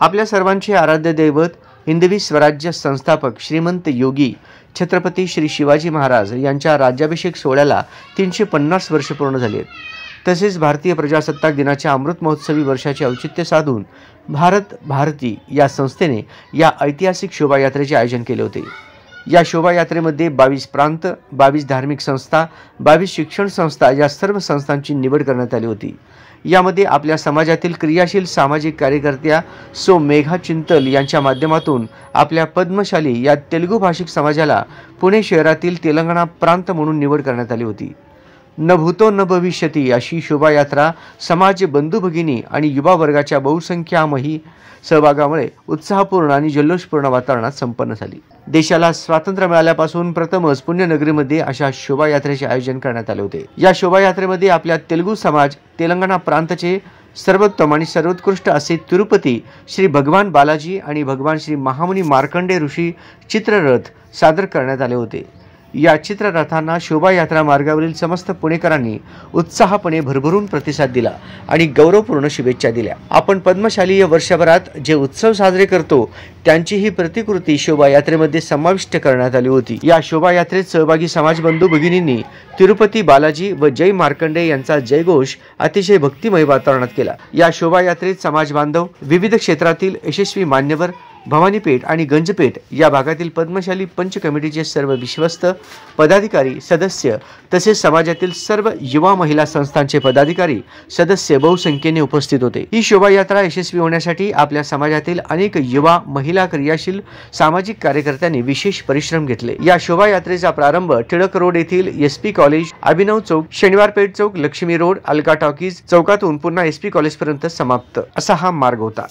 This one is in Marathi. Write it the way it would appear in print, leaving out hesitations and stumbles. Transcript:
आपल्या सर्वांचे आराध्य दैवत हिंदवी स्वराज्य संस्थापक श्रीमंत योगी छत्रपती श्री शिवाजी महाराज यांच्या राज्याभिषेक सोहळ्याला 350 वर्ष पूर्ण झाली आहेत। तसेच भारतीय प्रजासत्ताक दिनाच्या अमृत महोत्सवी वर्षाचे औचित्य साधून भारत भारती या संस्थेने या ऐतिहासिक शोभायात्रेचे आयोजन केले होते। या शोभायात्रेमध्ये 22 प्रांत, 22 धार्मिक संस्था, 22 शिक्षण संस्था या सर्व संस्थांची निवड करण्यात आली होती। यामध्ये आपल्या समाजातील क्रियाशील सामाजिक कार्यकर्त्या सो मेघा चिंतल यांच्या माध्यमातून आपल्या पद्मशाली या तेलुगू भाषिक समाजाला पुणे शहरातील तेलंगणा प्रांत म्हणून निवड करण्यात आली होती। न भूतो न भविष्यती अशी शोभायात्रा समाज बंधू भगिनी आणि युवा वर्गाच्या बहुसंख्यामही सहभागामुळे उत्साहपूर्ण आणि जल्लोषपूर्ण वातावरणात संपन्न झाली। देशाला स्वातंत्र्य मिळाल्यापासून प्रथमच पुण्यनगरीमध्ये अशा शोभायात्रेचे आयोजन करण्यात आले होते। या शोभायात्रेमध्ये आपल्या तेलुगू समाज तेलंगणा प्रांतचे सर्वोत्तम आणि सर्वोत्कृष्ट असे तिरुपती श्री भगवान बालाजी आणि भगवान श्री महामुनी मार्कंडे ऋषी चित्ररथ सादर करण्यात आले होते। या चित्ररथांना शोभायात्रा मार्गावरील समस्त पुणेकरांनी उत्साहपणे भरभरून प्रतिसाद दिला आणि गौरवपूर्ण शुभेच्छा दिल्या। आपण पद्मशाली या वर्षभरात जे उत्सव साजरे करतो त्यांची ही प्रतिकृती शोभायात्रेमध्ये समाविष्ट करण्यात आली होती। या शोभायात्रेत सहभागी समाजबंधू भगिनींनी तिरुपती बालाजी व जय मार्कंडे यांचा जयघोष अतिशय भक्तिमय वातावरणात केला। या शोभायात्रेत समाज बांधव, विविध क्षेत्रातील यशस्वी मान्यवर, भवानीपेठ आणि गंजपेठ या भागातील पद्मशाली पंच कमिटीचे सर्व विश्वस्त पदाधिकारी सदस्य तसेच समाजातील सर्व युवा महिला संस्थांचे पदाधिकारी सदस्य बहुसंख्येने उपस्थित होते। ही शोभायात्रा यशस्वी होण्यासाठी आपल्या समाजातील अनेक युवा महिला क्रियाशील सामाजिक कार्यकर्त्यांनी विशेष परिश्रम घेतले। या शोभायात्रेचा प्रारंभ टिळक रोड येथील एसपी कॉलेज, अभिनव चौक, शनिवारपेठ चौक, लक्ष्मी रोड, अलका टॉकीज चौकातून पुन्हा एसपी कॉलेज पर्यंत समाप्त असा हा मार्ग होता।